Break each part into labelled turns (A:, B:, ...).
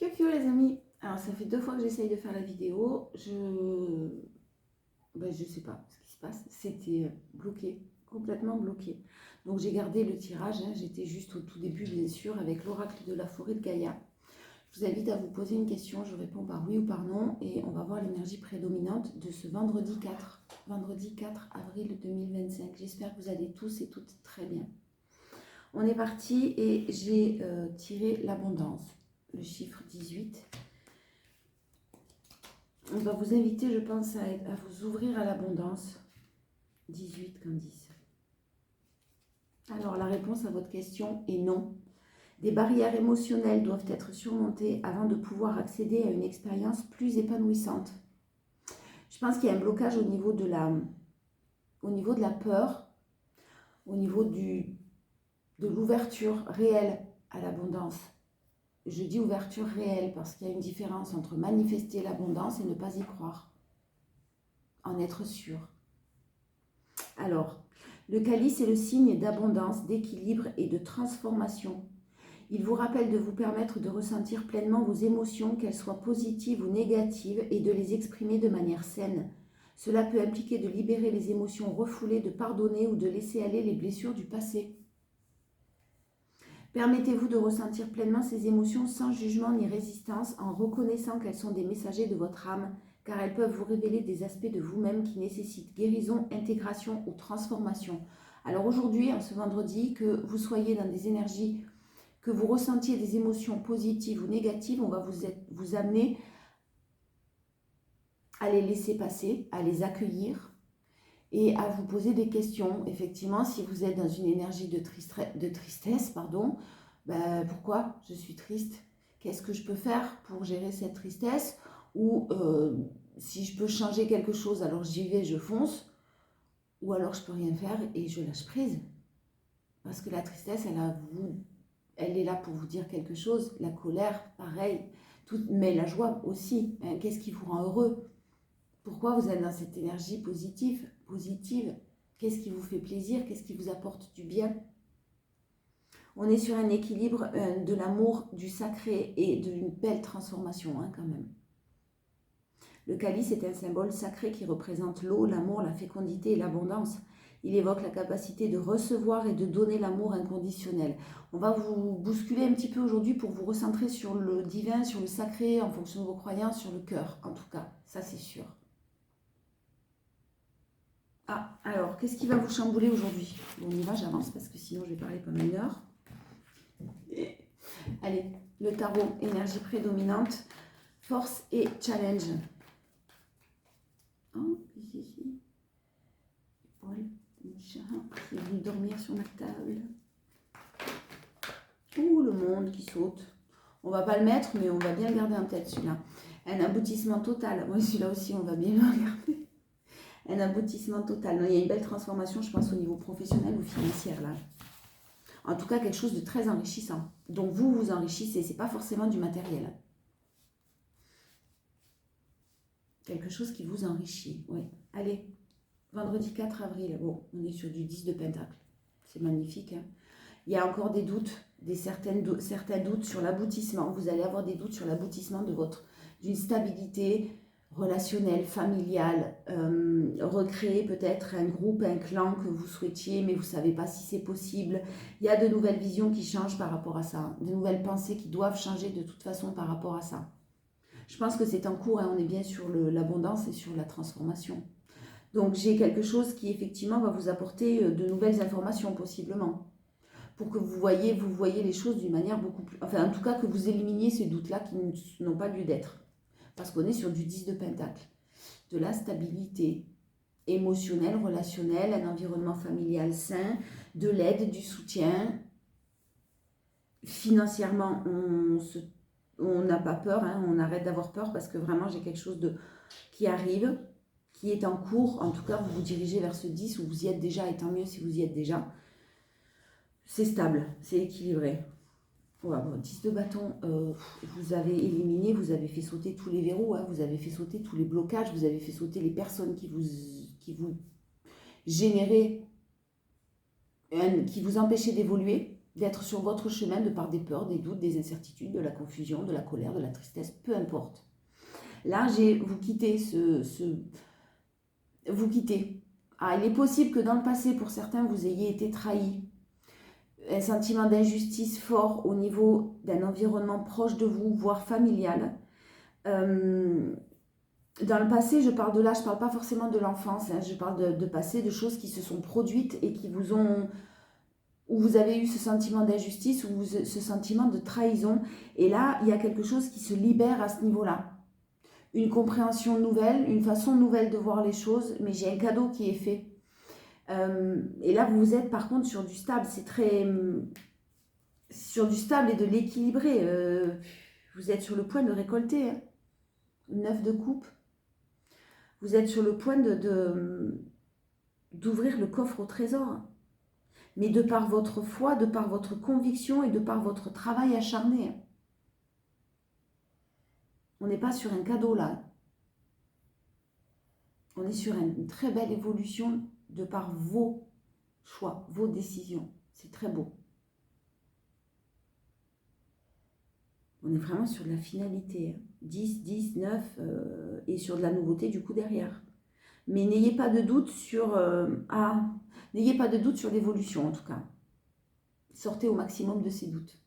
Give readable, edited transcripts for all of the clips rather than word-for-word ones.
A: Fiu les amis, alors ça fait 2 fois que j'essaye de faire la vidéo, je sais pas ce qui se passe, c'était bloqué, complètement bloqué. Donc j'ai gardé le tirage, hein, j'étais juste au tout début bien sûr avec l'oracle de la forêt de Gaïa. Je vous invite à vous poser une question, je réponds par oui ou par non et on va voir l'énergie prédominante de ce vendredi 4 avril 2025. J'espère que vous allez tous et toutes très bien. On est parti et j'ai tiré l'abondance, le chiffre 18. On va vous inviter, je pense, à vous ouvrir à l'abondance. 18 comme 10. Alors, la réponse à votre question est non. Des barrières émotionnelles doivent être surmontées avant de pouvoir accéder à une expérience plus épanouissante. Je pense qu'il y a un blocage au niveau de la peur, au niveau de l'ouverture réelle à l'abondance. Je dis ouverture réelle parce qu'il y a une différence entre manifester l'abondance et ne pas y croire. En être sûr. Alors, le calice est le signe d'abondance, d'équilibre et de transformation. Il vous rappelle de vous permettre de ressentir pleinement vos émotions, qu'elles soient positives ou négatives, et de les exprimer de manière saine. Cela peut impliquer de libérer les émotions refoulées, de pardonner ou de laisser aller les blessures du passé. Permettez-vous de ressentir pleinement ces émotions sans jugement ni résistance, en reconnaissant qu'elles sont des messagers de votre âme, car elles peuvent vous révéler des aspects de vous-même qui nécessitent guérison, intégration ou transformation. Alors aujourd'hui, en ce vendredi, que vous soyez dans des énergies, que vous ressentiez des émotions positives ou négatives, on va vous amener à les laisser passer, à les accueillir et à vous poser des questions. Effectivement, si vous êtes dans une énergie de tristesse, pourquoi je suis triste? Qu'est-ce que je peux faire pour gérer cette tristesse? Ou si je peux changer quelque chose, alors j'y vais, je fonce. Ou alors je peux rien faire et je lâche prise. Parce que la tristesse, elle est là pour vous dire quelque chose. La colère, pareil. Mais la joie aussi. Hein, qu'est-ce qui vous rend heureux? Pourquoi vous êtes dans cette énergie positive? Qu'est-ce qui vous fait plaisir? Qu'est-ce qui vous apporte du bien? On est sur un équilibre de l'amour, du sacré et d'une belle transformation hein, quand même. Le calice est un symbole sacré qui représente l'eau, l'amour, la fécondité et l'abondance. Il évoque la capacité de recevoir et de donner l'amour inconditionnel. On va vous bousculer un petit peu aujourd'hui pour vous recentrer sur le divin, sur le sacré, en fonction de vos croyances, sur le cœur en tout cas, ça c'est sûr. Ah, alors, qu'est-ce qui va vous chambouler aujourd'hui? Bon, on y va, j'avance parce que sinon je vais parler pendant 1 heure. Allez, le tarot, énergie prédominante, force et challenge. Oh, ici. Paul, mon chat, il est venu dormir sur ma table. Ouh, le monde qui saute. On va pas le mettre, mais on va bien le garder en tête celui-là. Un aboutissement total. Oui, celui-là aussi, on va bien le regarder. Un aboutissement total. Non, il y a une belle transformation, je pense, au niveau professionnel ou financier, là. En tout cas, quelque chose de très enrichissant. Donc, vous vous enrichissez. Ce n'est pas forcément du matériel. Quelque chose qui vous enrichit. Oui. Allez, vendredi 4 avril. Bon, on est sur du 10 de pentacle. C'est magnifique. Hein. Il y a encore des doutes, certains doutes sur l'aboutissement. Vous allez avoir des doutes sur l'aboutissement d'une stabilité relationnelle, familiale, recréer peut-être un groupe, un clan que vous souhaitiez, mais vous ne savez pas si c'est possible. Il y a de nouvelles visions qui changent par rapport à ça, de nouvelles pensées qui doivent changer de toute façon par rapport à ça. Je pense que c'est en cours, hein, on est bien sur l'abondance et sur la transformation. Donc j'ai quelque chose qui effectivement va vous apporter de nouvelles informations possiblement, pour que vous voyez les choses d'une manière beaucoup plus... Enfin, en tout cas, que vous éliminiez ces doutes-là qui n'ont pas lieu d'être. Parce qu'on est sur du 10 de pentacle. De la stabilité émotionnelle, relationnelle, un environnement familial sain, de l'aide, du soutien. Financièrement, on n'a pas peur, hein, on arrête d'avoir peur parce que vraiment, j'ai quelque chose qui arrive, qui est en cours. En tout cas, vous vous dirigez vers ce 10 où vous y êtes déjà, et tant mieux si vous y êtes déjà. C'est stable, c'est équilibré. Ouais, bon, 10 de bâton, vous avez éliminé, vous avez fait sauter tous les verrous, hein, vous avez fait sauter tous les blocages, vous avez fait sauter les personnes qui vous généraient, qui vous empêchaient d'évoluer. d'être sur votre chemin de par des peurs, des doutes, des incertitudes, de la confusion, de la colère, de la tristesse, peu importe. Là, vous quittez vous quittez. Ah, il est possible que dans le passé, pour certains, vous ayez été trahi. Un sentiment d'injustice fort au niveau d'un environnement proche de vous, voire familial. Dans le passé, je parle de là, je ne parle pas forcément de l'enfance, hein, je parle de passé, de choses qui se sont produites et qui vous ont... où vous avez eu ce sentiment d'injustice, ou ce sentiment de trahison. Et là, il y a quelque chose qui se libère à ce niveau-là. Une compréhension nouvelle, une façon nouvelle de voir les choses, mais j'ai un cadeau qui est fait. Et là, vous êtes par contre sur du stable, c'est très... sur du stable et de l'équilibré. Vous êtes sur le point de récolter. Hein. 9 de coupe. Vous êtes sur le point d'ouvrir le coffre au trésor. Mais de par votre foi, de par votre conviction et de par votre travail acharné. On n'est pas sur un cadeau là. On est sur une très belle évolution de par vos choix, vos décisions. C'est très beau. On est vraiment sur de la finalité. 10, 10, 9 et sur de la nouveauté du coup derrière. Mais n'ayez pas de doute sur... n'ayez pas de doute sur l'évolution en tout cas. Sortez au maximum de ces doutes.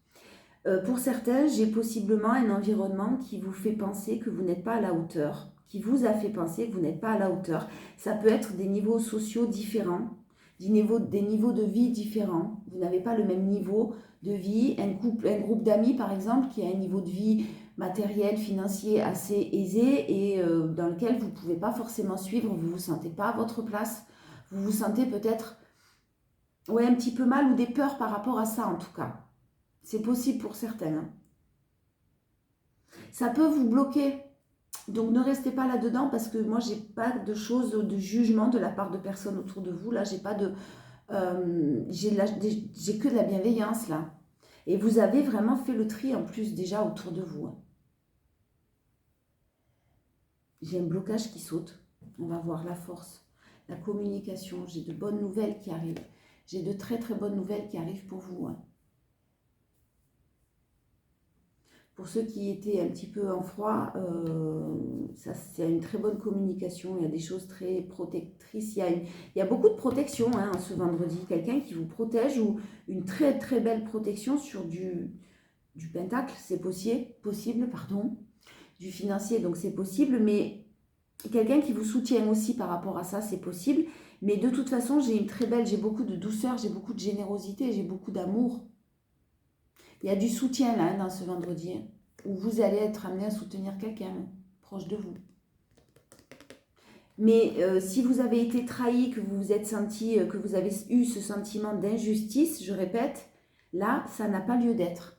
A: Pour certains, j'ai possiblement un environnement qui vous fait penser que vous n'êtes pas à la hauteur, qui vous a fait penser que vous n'êtes pas à la hauteur. Ça peut être des niveaux sociaux différents, des niveaux de vie différents. Vous n'avez pas le même niveau de vie. Un groupe d'amis, par exemple, qui a un niveau de vie matériel, financier assez aisé et dans lequel vous ne pouvez pas forcément suivre, vous ne vous sentez pas à votre place, vous vous sentez peut-être un petit peu mal ou des peurs par rapport à ça en tout cas. C'est possible pour certains. Hein. Ça peut vous bloquer. Donc ne restez pas là-dedans parce que moi, j'ai pas de choses de jugement de la part de personnes autour de vous. Là, j'ai pas de... j'ai que de la bienveillance là. Et vous avez vraiment fait le tri en plus déjà autour de vous. Hein. J'ai un blocage qui saute. On va voir la force, la communication. J'ai de bonnes nouvelles qui arrivent. J'ai de très très bonnes nouvelles qui arrivent pour vous. Hein. Pour ceux qui étaient un petit peu en froid, ça c'est une très bonne communication. Il y a des choses très protectrices. Il y a beaucoup de protection hein, ce vendredi. Quelqu'un qui vous protège ou une très très belle protection sur du pentacle, c'est possible, pardon. Du financier, donc c'est possible. Mais quelqu'un qui vous soutient aussi par rapport à ça, c'est possible. Mais de toute façon, j'ai beaucoup de douceur, j'ai beaucoup de générosité, j'ai beaucoup d'amour. Il y a du soutien là dans ce vendredi où vous allez être amené à soutenir quelqu'un proche de vous. Mais si vous avez été trahi, que vous vous êtes senti, que vous avez eu ce sentiment d'injustice, je répète, là, ça n'a pas lieu d'être.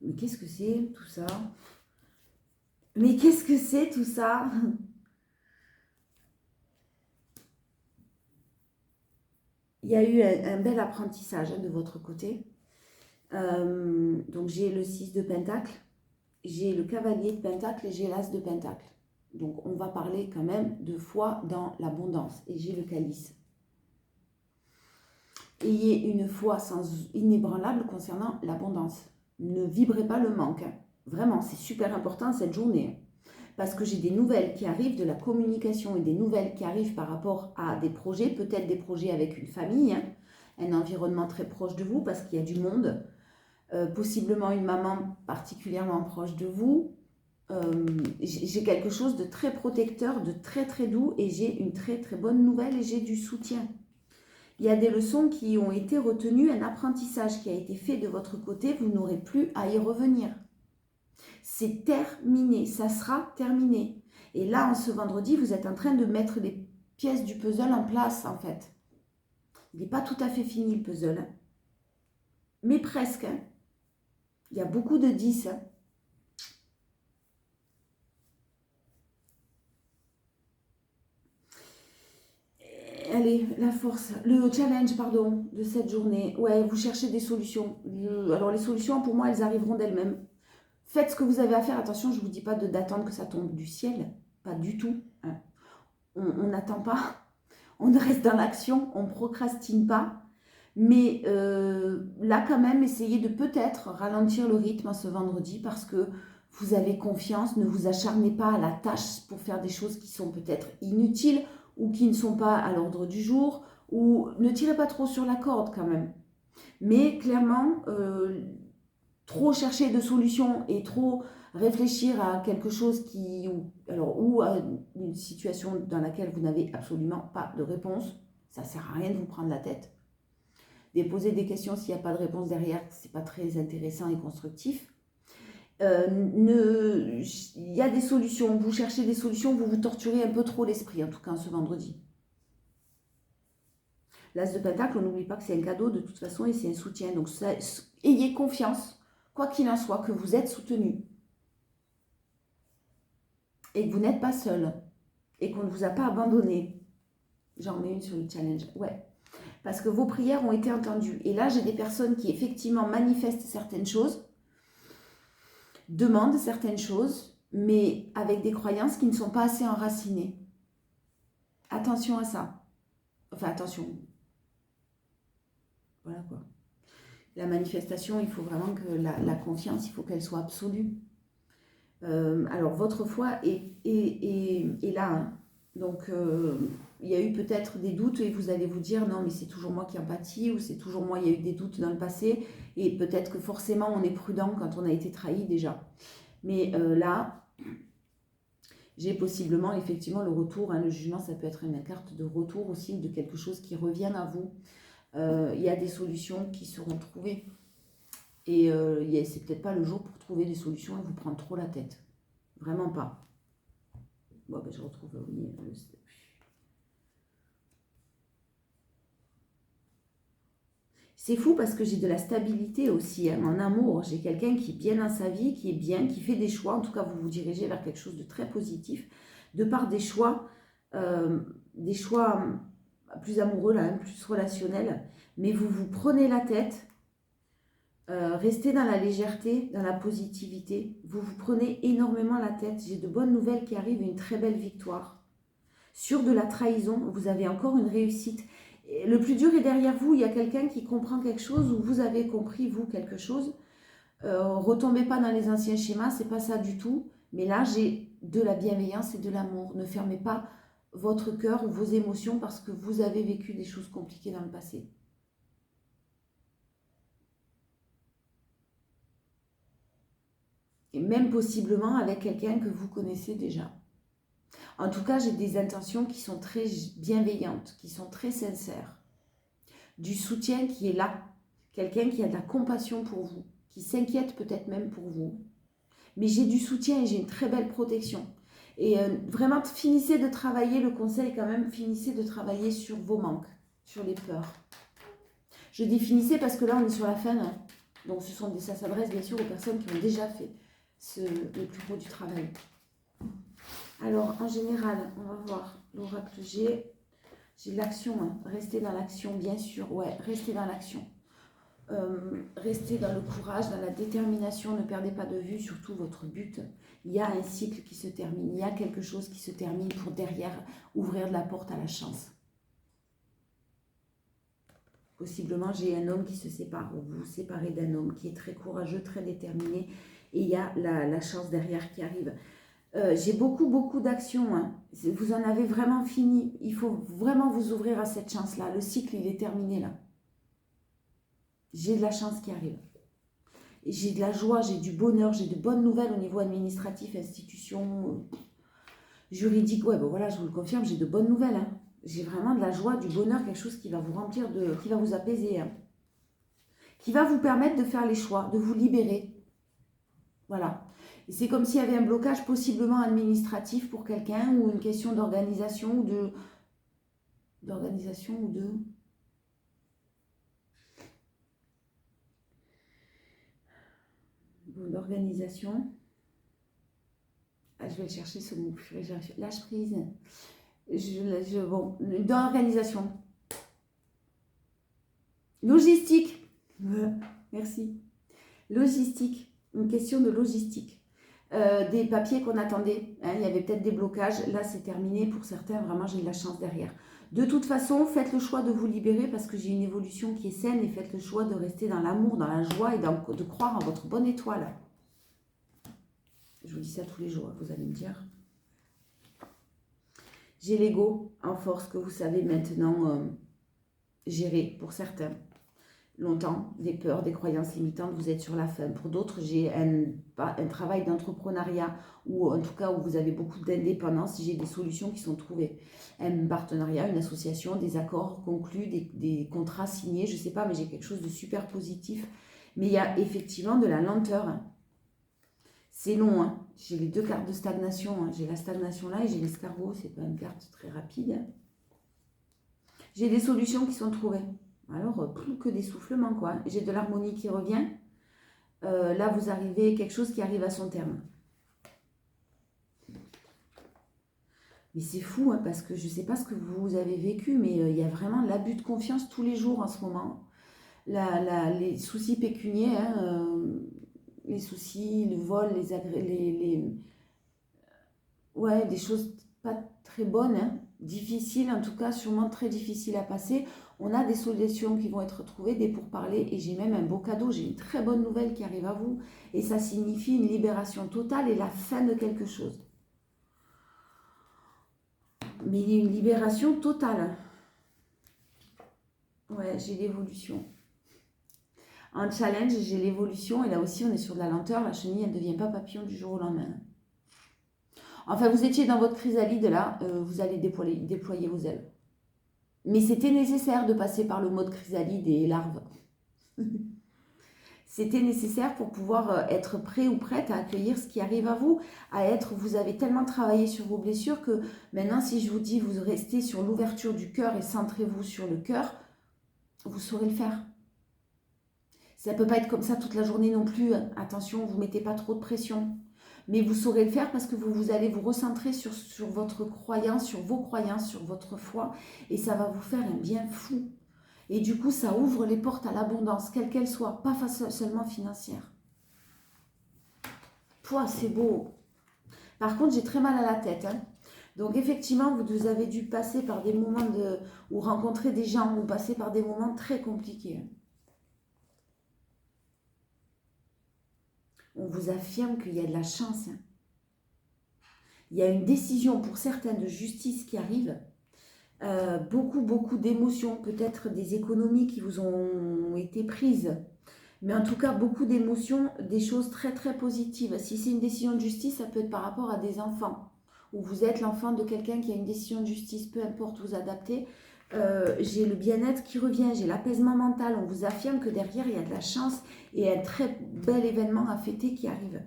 A: Mais qu'est-ce que c'est tout ça? Mais qu'est-ce que c'est tout ça? Il y a eu un bel apprentissage hein, de votre côté. Donc j'ai le 6 de Pentacle, j'ai le cavalier de Pentacle et j'ai l'as de Pentacle. Donc on va parler quand même de foi dans l'abondance. Et j'ai le calice. Ayez une foi inébranlable concernant l'abondance. Ne vibrez pas le manque. Hein. Vraiment, c'est super important cette journée. Parce que j'ai des nouvelles qui arrivent de la communication et des nouvelles qui arrivent par rapport à des projets, peut-être des projets avec une famille, hein, un environnement très proche de vous parce qu'il y a du monde, possiblement une maman particulièrement proche de vous. J'ai quelque chose de très protecteur, de très très doux et j'ai une très très bonne nouvelle et j'ai du soutien. Il y a des leçons qui ont été retenues, un apprentissage qui a été fait de votre côté, vous n'aurez plus à y revenir. C'est terminé, ça sera terminé. Et là, en ce vendredi, vous êtes en train de mettre les pièces du puzzle en place, en fait. Il n'est pas tout à fait fini, le puzzle. Hein. Mais presque. Hein. Il y a beaucoup de 10. Hein. Allez, la force, le challenge, pardon, de cette journée. Ouais, vous cherchez des solutions. Alors, les solutions, pour moi, elles arriveront d'elles-mêmes. Faites ce que vous avez à faire. Attention, je ne vous dis pas d'attendre que ça tombe du ciel. Pas du tout. Hein. On n'attend pas. on reste dans l'action, on ne procrastine pas. Mais là, quand même, essayez de peut-être ralentir le rythme ce vendredi parce que vous avez confiance. Ne vous acharnez pas à la tâche pour faire des choses qui sont peut-être inutiles ou qui ne sont pas à l'ordre du jour. Ou ne tirez pas trop sur la corde quand même. Mais clairement, trop chercher de solutions et trop réfléchir à quelque chose ou à une situation dans laquelle vous n'avez absolument pas de réponse, ça ne sert à rien de vous prendre la tête. Poser des questions s'il n'y a pas de réponse derrière, c'est pas très intéressant et constructif. Il y a des solutions, vous cherchez des solutions, vous vous torturez un peu trop l'esprit, en tout cas ce vendredi. L'As de Pentacle, on n'oublie pas que c'est un cadeau de toute façon et c'est un soutien. Donc ayez confiance, quoi qu'il en soit, que vous êtes soutenu. Et que vous n'êtes pas seul. Et qu'on ne vous a pas abandonné. J'en mets une sur le challenge. Ouais. Parce que vos prières ont été entendues. Et là, j'ai des personnes qui effectivement manifestent certaines choses, demandent certaines choses, mais avec des croyances qui ne sont pas assez enracinées. Attention à ça. Enfin, attention. Voilà quoi. La manifestation, il faut vraiment que la confiance, il faut qu'elle soit absolue. Alors, votre foi est là. Hein. Donc, il y a eu peut-être des doutes et vous allez vous dire non, mais c'est toujours moi qui empathie ou c'est toujours moi, il y a eu des doutes dans le passé. Et peut-être que forcément, on est prudent quand on a été trahi déjà. Mais là, j'ai possiblement effectivement le retour. Hein, le jugement, ça peut être une carte de retour aussi, de quelque chose qui revient à vous. Il y a des solutions qui seront trouvées. Et c'est peut-être pas le jour pour trouver des solutions et vous prendre trop la tête. Vraiment pas. Bon, ben, je retrouve, oui. C'est fou parce que j'ai de la stabilité aussi hein, en amour. J'ai quelqu'un qui est bien dans sa vie, qui est bien, qui fait des choix. En tout cas, vous vous dirigez vers quelque chose de très positif. De par des choix plus amoureux, là, hein, plus relationnels. Mais vous vous prenez la tête. Restez dans la légèreté, dans la positivité. Vous vous prenez énormément la tête. J'ai de bonnes nouvelles qui arrivent, une très belle victoire. Sur de la trahison, vous avez encore une réussite. Et le plus dur est derrière vous. Il y a quelqu'un qui comprend quelque chose ou vous avez compris, vous, quelque chose. Retombez pas dans les anciens schémas, c'est pas ça du tout. Mais là, j'ai de la bienveillance et de l'amour. Ne fermez pas votre cœur ou vos émotions parce que vous avez vécu des choses compliquées dans le passé. Et même possiblement avec quelqu'un que vous connaissez déjà. En tout cas, j'ai des intentions qui sont très bienveillantes, qui sont très sincères. Du soutien qui est là. Quelqu'un qui a de la compassion pour vous, qui s'inquiète peut-être même pour vous. Mais j'ai du soutien et j'ai une très belle protection. Et vraiment, finissez de travailler, le conseil quand même, finissez de travailler sur vos manques, sur les peurs. Je dis finissez parce que là, on est sur la fin. Hein. Donc, ça s'adresse bien sûr aux personnes qui ont déjà fait le plus gros du travail. Alors, en général, on va voir l'oracle G. J'ai l'action, hein. Restez dans l'action, bien sûr. Ouais, restez dans l'action. Restez dans le courage, dans la détermination. Ne perdez pas de vue, surtout votre but. Il y a un cycle qui se termine. Il y a quelque chose qui se termine pour derrière ouvrir de la porte à la chance. Possiblement, j'ai un homme qui se sépare ou vous vous séparez d'un homme qui est très courageux, très déterminé. Et il y a la chance derrière qui arrive. J'ai beaucoup d'actions. Hein. Vous en avez vraiment fini. Il faut vraiment vous ouvrir à cette chance-là. Le cycle, il est terminé là. J'ai de la chance qui arrive. J'ai de la joie, j'ai du bonheur, j'ai de bonnes nouvelles au niveau administratif, institution, juridique. Ouais, ben voilà, je vous le confirme, j'ai de bonnes nouvelles. Hein. J'ai vraiment de la joie, du bonheur, quelque chose qui va vous remplir, qui va vous apaiser. Hein. Qui va vous permettre de faire les choix, de vous libérer. Voilà. Et c'est comme s'il y avait un blocage possiblement administratif pour quelqu'un ou une question d'organisation ou d'organisation. Ah, je vais le chercher ce mot. Lâche prise. Bon, d'organisation. Logistique. Merci. Logistique. Une question de logistique. Des papiers qu'on attendait. Hein, il y avait peut-être des blocages. Là, c'est terminé. Pour certains, vraiment, j'ai de la chance derrière. De toute façon, faites le choix de vous libérer parce que j'ai une évolution qui est saine et faites le choix de rester dans l'amour, dans la joie et de croire en votre bonne étoile. Je vous dis ça tous les jours, vous allez me dire. J'ai l'ego en force que vous savez maintenant gérer pour certains. Longtemps, des peurs, des croyances limitantes, vous êtes sur la fin. Pour d'autres, j'ai un travail d'entrepreneuriat ou en tout cas où vous avez beaucoup d'indépendance, j'ai des solutions qui sont trouvées. Un partenariat, une association, des accords conclus, des contrats signés, je ne sais pas, mais j'ai quelque chose de super positif. Mais il y a effectivement de la lenteur. Hein. C'est long, hein. J'ai les deux cartes de stagnation. Hein. J'ai la stagnation là et j'ai l'escargot, c'est pas une carte très rapide. Hein. J'ai des solutions qui sont trouvées. Alors, plus que d'essoufflement, quoi. J'ai de l'harmonie qui revient. Là, vous arrivez, quelque chose qui arrive à son terme. Mais c'est fou, hein, parce que je ne sais pas ce que vous avez vécu, mais il y a vraiment l'abus de confiance tous les jours en ce moment. Les soucis pécuniaires, hein, les soucis, le vol, ouais, des choses pas très bonnes, hein, difficiles, en tout cas, sûrement très difficiles à passer. On a des solutions qui vont être trouvées, des pourparlers, et j'ai même un beau cadeau, j'ai une très bonne nouvelle qui arrive à vous, et ça signifie une libération totale et la fin de quelque chose. Mais il y a une libération totale. Ouais, j'ai l'évolution. En challenge, j'ai l'évolution, et là aussi on est sur de la lenteur, la chenille, elle ne devient pas papillon du jour au lendemain. Enfin, vous étiez dans votre chrysalide, là, vous allez déployer vos ailes. Mais c'était nécessaire de passer par le mode chrysalide et larve. C'était nécessaire pour pouvoir être prêt ou prête à accueillir ce qui arrive à vous, vous avez tellement travaillé sur vos blessures que maintenant, si je vous dis, vous restez sur l'ouverture du cœur et centrez-vous sur le cœur, vous saurez le faire. Ça ne peut pas être comme ça toute la journée non plus. Attention, vous ne mettez pas trop de pression. Mais vous saurez le faire parce que vous allez vous recentrer sur votre croyance, sur vos croyances, sur votre foi. Et ça va vous faire un bien fou. Et du coup, ça ouvre les portes à l'abondance, quelle qu'elle soit, pas seulement financière. Pouah, c'est beau. Par contre, j'ai très mal à la tête. Hein. Donc effectivement, vous avez dû passer par des moments ou rencontrer des gens, ou passer par des moments très compliqués. On vous affirme qu'il y a de la chance. Hein. Il y a une décision pour certains de justice qui arrive. Beaucoup d'émotions, peut-être des économies qui vous ont été prises. Mais en tout cas, beaucoup d'émotions, des choses très très positives. Si c'est une décision de justice, ça peut être par rapport à des enfants. Ou vous êtes l'enfant de quelqu'un qui a une décision de justice, peu importe, vous adaptez. J'ai le bien-être qui revient, j'ai l'apaisement mental. On vous affirme que derrière, il y a de la chance et un très bel événement à fêter qui arrive.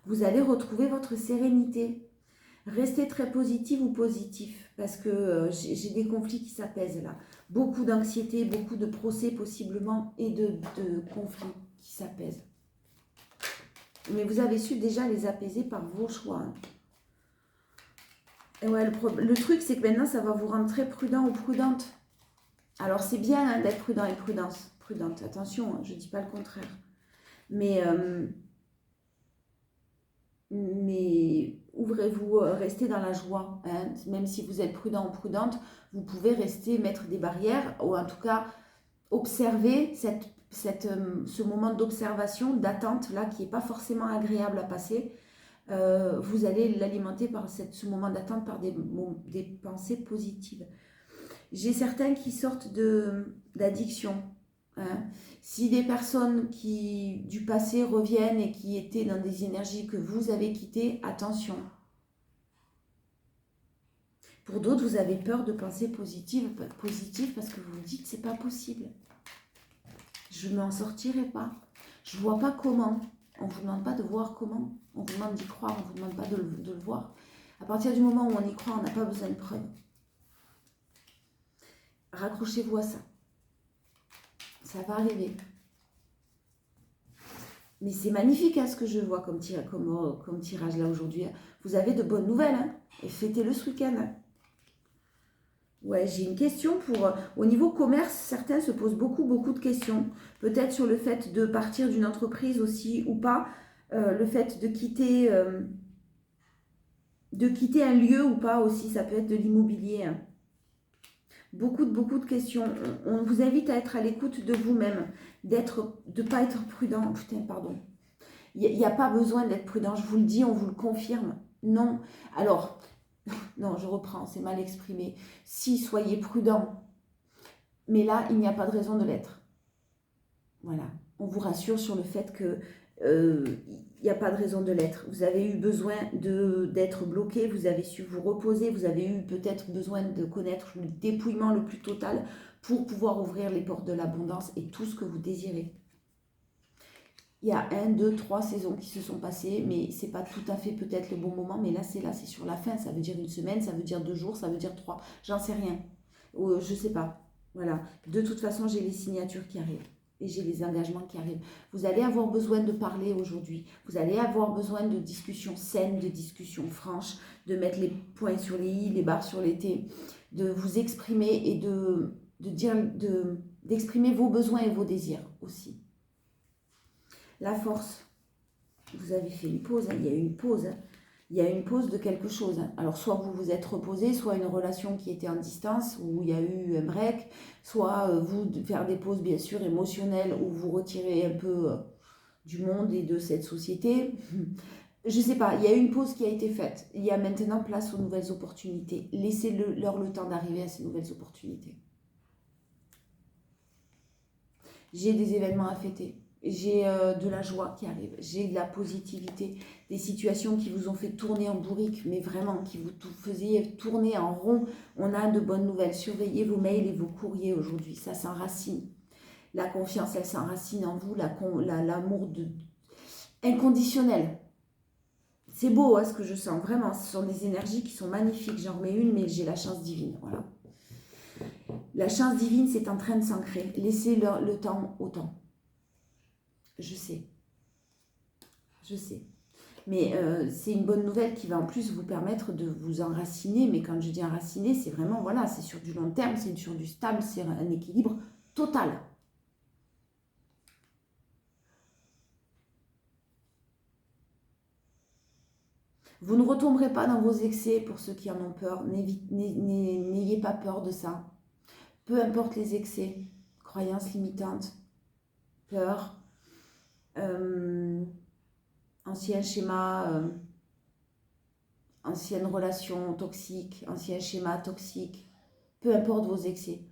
A: Vous allez retrouver votre sérénité. Restez très positif ou positif parce que j'ai des conflits qui s'apaisent là. Beaucoup d'anxiété, beaucoup de procès possiblement et de conflits qui s'apaisent. Mais vous avez su déjà les apaiser par vos choix. Hein. Et ouais, le truc, c'est que maintenant, ça va vous rendre très prudent ou prudente. Alors, c'est bien hein, d'être prudent et prudente. Attention, hein, je ne dis pas le contraire. Mais ouvrez-vous, restez dans la joie. Hein. Même si vous êtes prudent ou prudente, vous pouvez rester, mettre des barrières, ou en tout cas, observer ce moment d'observation, d'attente, là, qui n'est pas forcément agréable à passer. Vous allez l'alimenter par ce moment d'attente par des pensées positives. J'ai certains qui sortent d'addiction. Hein. Si des personnes du passé reviennent et qui étaient dans des énergies que vous avez quittées, attention. Pour d'autres, vous avez peur de penser positive parce que vous vous dites c'est pas possible. Je ne m'en sortirai pas. Je ne vois pas comment. On ne vous demande pas de voir comment. On vous demande d'y croire, on ne vous demande pas de le voir. À partir du moment où on y croit, on n'a pas besoin de preuves. Raccrochez-vous à ça. Ça va arriver. Mais c'est magnifique hein, ce que je vois comme tirage là aujourd'hui. Vous avez de bonnes nouvelles. Hein, et fêtez-le ce week-end. Hein. Ouais, j'ai une question au niveau commerce, certains se posent beaucoup de questions. Peut-être sur le fait de partir d'une entreprise aussi ou pas. Le fait de quitter un lieu ou pas aussi. Ça peut être de l'immobilier. Hein. beaucoup de questions. On vous invite à être à l'écoute de vous-même, de ne pas être prudent. Putain, pardon. Il n'y a pas besoin d'être prudent, je vous le dis, on vous le confirme. Non. Alors, non, je reprends, c'est mal exprimé. Si, soyez prudent. Mais là, il n'y a pas de raison de l'être. Voilà. On vous rassure sur le fait que il n'y a pas de raison de l'être. Vous avez eu besoin d'être bloqué, vous avez su vous reposer, vous avez eu peut-être besoin de connaître le dépouillement le plus total pour pouvoir ouvrir les portes de l'abondance et tout ce que vous désirez. Il y a 1, 2, 3 saisons qui se sont passées, mais c'est pas tout à fait peut-être le bon moment, mais là, c'est sur la fin. Ça veut dire 1 semaine, ça veut dire 2 jours, ça veut dire 3, j'en sais rien. Je sais pas. Voilà. De toute façon, j'ai les signatures qui arrivent. Et j'ai les engagements qui arrivent. Vous allez avoir besoin de parler aujourd'hui. Vous allez avoir besoin de discussions saines, de discussions franches, de mettre les points sur les i, les barres sur les t, de vous exprimer et d'exprimer vos besoins et vos désirs aussi. La force. Vous avez fait une pause, hein, il y a eu une pause. Hein. Il y a une pause de quelque chose. Hein. Alors, soit vous vous êtes reposé, soit une relation qui était en distance, où il y a eu un break, soit vous faire des pauses, bien sûr, émotionnelles, où vous retirez un peu du monde et de cette société. Je ne sais pas, il y a eu une pause qui a été faite. Il y a maintenant place aux nouvelles opportunités. Laissez-leur le temps d'arriver à ces nouvelles opportunités. J'ai des événements à fêter. J'ai de la joie qui arrive, j'ai de la positivité, des situations qui vous ont fait tourner en bourrique, mais vraiment, qui vous faisaient tourner en rond. On a de bonnes nouvelles. Surveillez vos mails et vos courriers aujourd'hui, ça s'enracine. La confiance, elle s'enracine en vous, l'amour inconditionnel. C'est beau hein, ce que je sens, vraiment. Ce sont des énergies qui sont magnifiques. J'en remets une, mais j'ai la chance divine, voilà. La chance divine, c'est en train de s'ancrer. Laissez le temps au temps. Je sais. Mais c'est une bonne nouvelle qui va en plus vous permettre de vous enraciner. Mais quand je dis enraciner, c'est vraiment, voilà, c'est sur du long terme, c'est sur du stable, c'est un équilibre total. Vous ne retomberez pas dans vos excès pour ceux qui en ont peur. N'ayez pas peur de ça. Peu importe les excès, croyances limitantes, peur, ancien schéma, ancienne relation toxique, ancien schéma toxique, peu importe vos excès.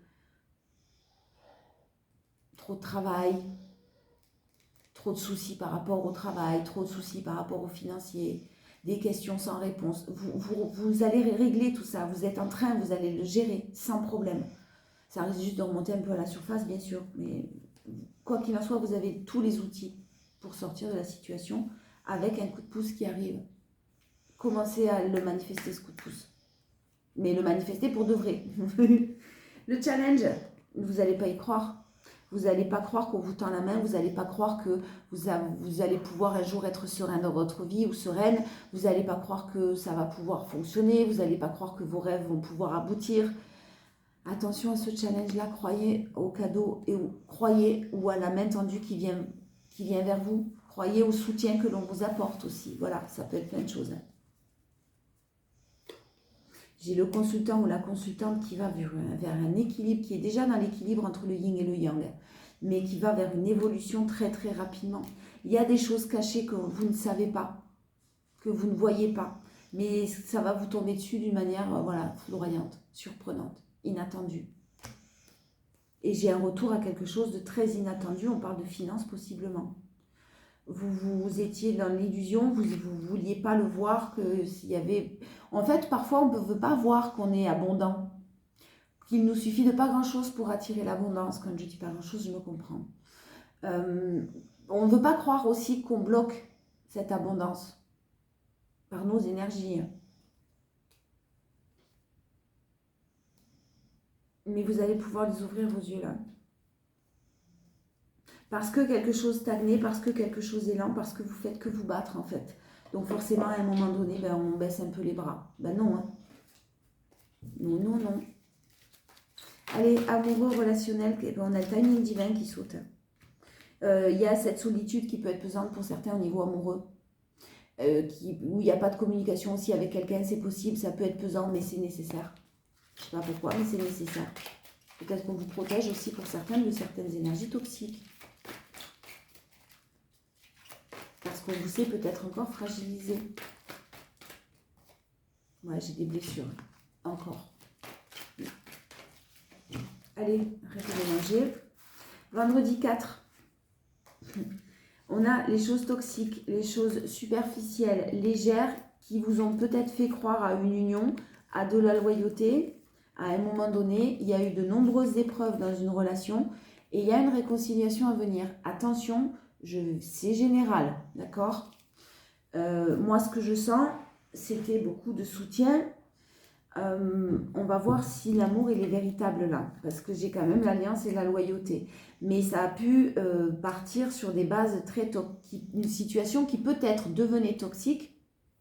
A: Trop de travail, trop de soucis par rapport au travail, trop de soucis par rapport aux financiers, des questions sans réponse. Vous allez régler tout ça, vous êtes en train, vous allez le gérer sans problème. Ça risque juste de remonter un peu à la surface, bien sûr, mais quoi qu'il en soit, vous avez tous les outils pour sortir de la situation avec un coup de pouce qui arrive. Commencez à le manifester, ce coup de pouce. Mais le manifester pour de vrai. Le challenge, vous n'allez pas y croire. Vous n'allez pas croire qu'on vous tend la main, vous n'allez pas croire que vous allez pouvoir un jour être serein dans votre vie ou sereine, vous n'allez pas croire que ça va pouvoir fonctionner, vous n'allez pas croire que vos rêves vont pouvoir aboutir. Attention à ce challenge-là, croyez au cadeau et croyez ou à la main tendue qui vient vers vous, croyez au soutien que l'on vous apporte aussi. Voilà, ça peut être plein de choses. J'ai le consultant ou la consultante qui va vers un équilibre, qui est déjà dans l'équilibre entre le yin et le yang, mais qui va vers une évolution très très rapidement. Il y a des choses cachées que vous ne savez pas, que vous ne voyez pas, mais ça va vous tomber dessus d'une manière voilà, foudroyante, surprenante, inattendue. Et j'ai un retour à quelque chose de très inattendu, on parle de finances possiblement. Vous étiez dans l'illusion, vous ne vouliez pas le voir, que s'il y avait... En fait, parfois, on ne veut pas voir qu'on est abondant, qu'il nous suffit de pas grand-chose pour attirer l'abondance. Quand je dis pas grand-chose, je me comprends. On ne veut pas croire aussi qu'on bloque cette abondance par nos énergies. Mais vous allez pouvoir les ouvrir, vos yeux, là. Parce que quelque chose stagne, parce que quelque chose est lent, parce que vous faites que vous battre, en fait. Donc forcément, à un moment donné, ben, on baisse un peu les bras. Ben non, hein. Non, non, non. Allez, amoureux, relationnel, on a le timing divin qui saute. Il y a cette solitude qui peut être pesante pour certains au niveau amoureux. Où il n'y a pas de communication aussi avec quelqu'un, c'est possible, ça peut être pesant, mais c'est nécessaire. Je ne sais pas pourquoi, mais c'est nécessaire. Peut-être qu'on vous protège aussi pour certains de certaines énergies toxiques. Parce qu'on vous sait peut-être encore fragilisé. Ouais, j'ai des blessures. Encore. Allez, arrêtez de manger. Vendredi 4. On a les choses toxiques, les choses superficielles, légères, qui vous ont peut-être fait croire à une union, à de la loyauté. À un moment donné, il y a eu de nombreuses épreuves dans une relation et il y a une réconciliation à venir. Attention, c'est général, d'accord? Moi, ce que je sens, c'était beaucoup de soutien. On va voir si l'amour il est véritable là, parce que j'ai quand même l'alliance et la loyauté. Mais ça a pu partir sur des bases très toxiques, une situation qui peut-être devenait toxique,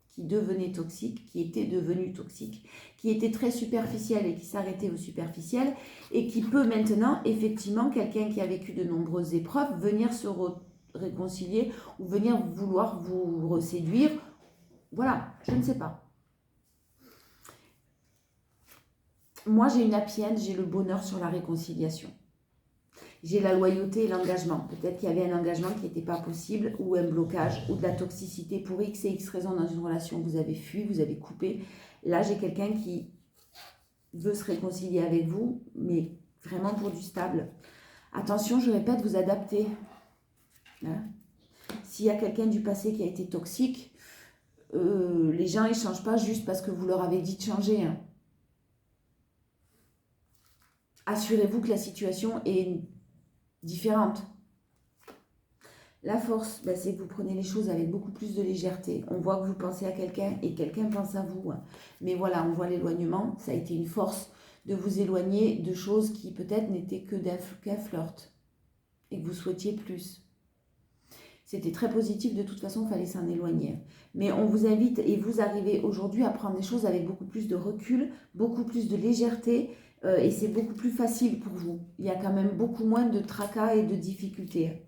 A: qui était devenue toxique, qui était très superficielle et qui s'arrêtait au superficiel, et qui peut maintenant, effectivement, quelqu'un qui a vécu de nombreuses épreuves, venir se réconcilier ou venir vouloir vous reséduire. Voilà, je ne sais pas. Moi, j'ai une happy end, j'ai le bonheur sur la réconciliation. J'ai la loyauté et l'engagement. Peut-être qu'il y avait un engagement qui n'était pas possible, ou un blocage, ou de la toxicité pour X et X raisons dans une relation. Vous avez fui, vous avez coupé. Là, j'ai quelqu'un qui veut se réconcilier avec vous, mais vraiment pour du stable. Attention, je répète, vous adaptez. Hein? S'il y a quelqu'un du passé qui a été toxique, les gens ils ne changent pas juste parce que vous leur avez dit de changer. Hein. Assurez-vous que la situation est différente. La force, ben, c'est que vous prenez les choses avec beaucoup plus de légèreté. On voit que vous pensez à quelqu'un et quelqu'un pense à vous. Hein. Mais voilà, on voit l'éloignement. Ça a été une force de vous éloigner de choses qui peut-être n'étaient qu'un flirt et que vous souhaitiez plus. C'était très positif, de toute façon, il fallait s'en éloigner. Mais on vous invite, et vous arrivez aujourd'hui à prendre les choses avec beaucoup plus de recul, beaucoup plus de légèreté, et c'est beaucoup plus facile pour vous. Il y a quand même beaucoup moins de tracas et de difficultés.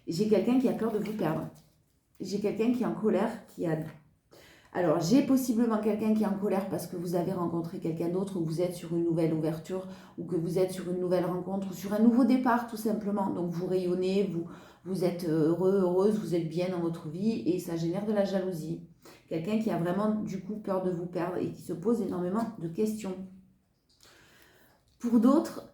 A: J'ai quelqu'un qui a peur de vous perdre. J'ai quelqu'un qui est en colère, qui a... Alors, j'ai possiblement quelqu'un qui est en colère parce que vous avez rencontré quelqu'un d'autre, ou vous êtes sur une nouvelle ouverture, ou que vous êtes sur une nouvelle rencontre, ou sur un nouveau départ, tout simplement. Donc, vous rayonnez, vous êtes heureux, heureuse, vous êtes bien dans votre vie, et ça génère de la jalousie. Quelqu'un qui a vraiment, du coup, peur de vous perdre et qui se pose énormément de questions. Pour d'autres,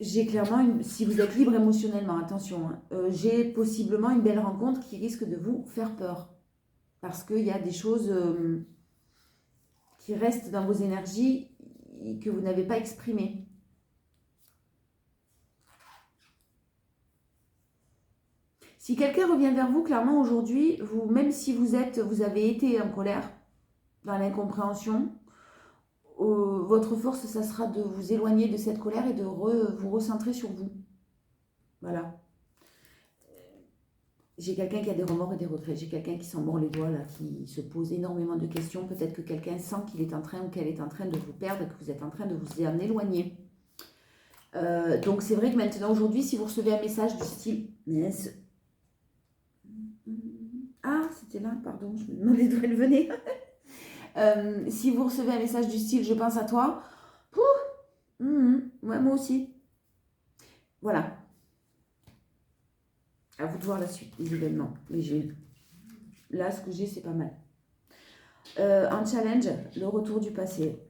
A: j'ai clairement, si vous êtes libre émotionnellement, attention, hein, j'ai possiblement une belle rencontre qui risque de vous faire peur. Parce qu'il y a des choses qui restent dans vos énergies et que vous n'avez pas exprimées. Si quelqu'un revient vers vous, clairement aujourd'hui, même si vous avez été en colère, dans l'incompréhension, votre force, ça sera de vous éloigner de cette colère et de vous recentrer sur vous. Voilà. J'ai quelqu'un qui a des remords et des regrets. J'ai quelqu'un qui s'en mord les doigts, là, qui se pose énormément de questions. Peut-être que quelqu'un sent qu'il est en train ou qu'elle est en train de vous perdre, que vous êtes en train de vous en éloigner. Donc c'est vrai que maintenant, aujourd'hui, si vous recevez un message du style... Ah, c'était là, pardon, je me demandais d'où elle venait. Si vous recevez un message du style « je pense à toi », ouais, moi aussi. Voilà. À vous de voir la suite des événements. Mais là, ce que j'ai, c'est pas mal. Un challenge, le retour du passé.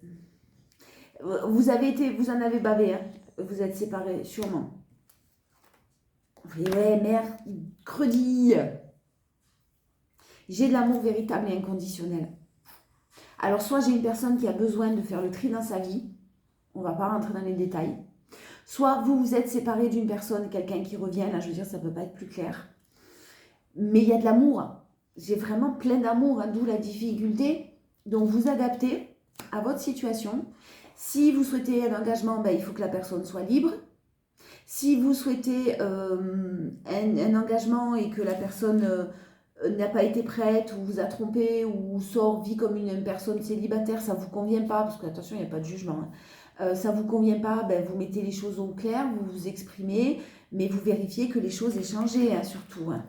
A: Vous en avez bavé, hein. Vous êtes séparés, sûrement. Ouais, merde, credi. J'ai de l'amour véritable et inconditionnel. Alors, soit j'ai une personne qui a besoin de faire le tri dans sa vie. On ne va pas rentrer dans les détails. Soit vous êtes séparé d'une personne, quelqu'un qui revient, là je veux dire, ça ne peut pas être plus clair. Mais il y a de l'amour. J'ai vraiment plein d'amour, hein, d'où la difficulté. Donc vous adaptez à votre situation. Si vous souhaitez un engagement, ben, il faut que la personne soit libre. Si vous souhaitez un engagement et que la personne n'a pas été prête, ou vous a trompé, ou vit comme une personne célibataire, ça ne vous convient pas, parce que attention, il n'y a pas de jugement, hein. Ça ne vous convient pas, ben, vous mettez les choses au clair, vous vous exprimez, mais vous vérifiez que les choses aient changé, hein, surtout. Hein.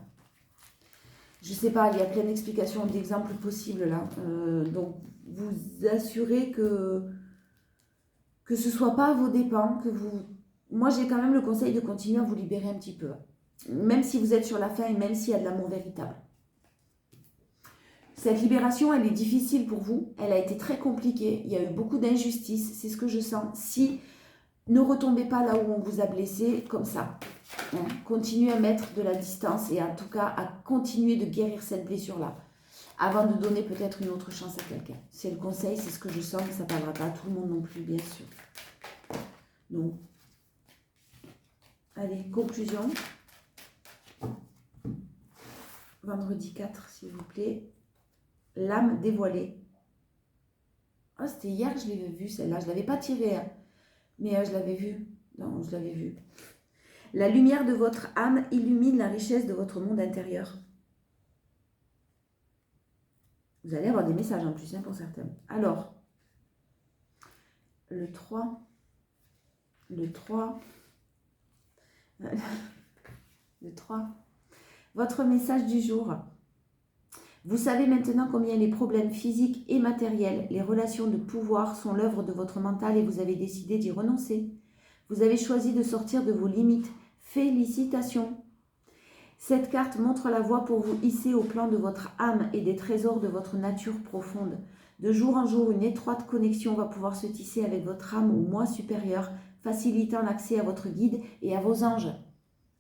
A: je sais pas, il y a plein d'explications, d'exemples possibles là. Donc, vous assurez que ce soit pas à vos dépens, que vous... Moi, j'ai quand même le conseil de continuer à vous libérer un petit peu. Même si vous êtes sur la fin et même s'il y a de l'amour véritable. Cette libération, elle est difficile pour vous. Elle a été très compliquée. Il y a eu beaucoup d'injustices. C'est ce que je sens. Si, ne retombez pas là où on vous a blessé, comme ça. Hein. Continuez à mettre de la distance et en tout cas à continuer de guérir cette blessure-là. Avant de donner peut-être une autre chance à quelqu'un. C'est le conseil, c'est ce que je sens, mais ça ne parlera pas à tout le monde non plus, bien sûr. Donc, allez, conclusion. Vendredi 4, s'il vous plaît. L'âme dévoilée. Ah, c'était hier que je l'avais vue, celle-là. Je ne l'avais pas tirée, hein, mais je l'avais vue. Non, je l'avais vue. La lumière de votre âme illumine la richesse de votre monde intérieur. Vous allez avoir des messages en plus, hein, pour certains. Alors, le 3. Le 3. Le 3. Votre message du jour. Vous savez maintenant combien les problèmes physiques et matériels, les relations de pouvoir sont l'œuvre de votre mental et vous avez décidé d'y renoncer. Vous avez choisi de sortir de vos limites. Félicitations! Cette carte montre la voie pour vous hisser au plan de votre âme et des trésors de votre nature profonde. De jour en jour, une étroite connexion va pouvoir se tisser avec votre âme au moi supérieur, facilitant l'accès à votre guide et à vos anges.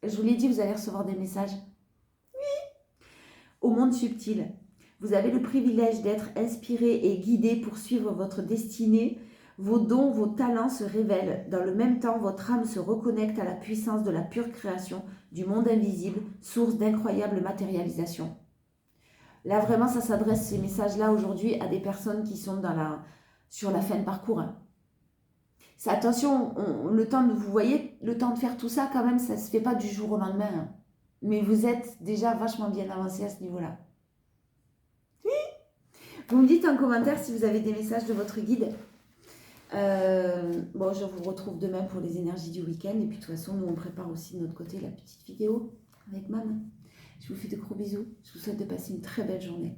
A: Je vous l'ai dit, vous allez recevoir des messages. Au monde subtil. Vous avez le privilège d'être inspiré et guidé pour suivre votre destinée. Vos dons, vos talents se révèlent. Dans le même temps, votre âme se reconnecte à la puissance de la pure création, du monde invisible, source d'incroyable matérialisation. Là, vraiment, ça s'adresse, ces messages-là, aujourd'hui, à des personnes qui sont sur la fin de parcours. C'est, attention, le temps de, vous voyez, le temps de faire tout ça, quand même, ça ne se fait pas du jour au lendemain. Hein. Mais vous êtes déjà vachement bien avancé à ce niveau-là. Oui. Vous me dites en commentaire si vous avez des messages de votre guide. Bon, je vous retrouve demain pour les énergies du week-end. Et puis, de toute façon, nous, on prépare aussi de notre côté la petite vidéo avec maman. Je vous fais de gros bisous. Je vous souhaite de passer une très belle journée.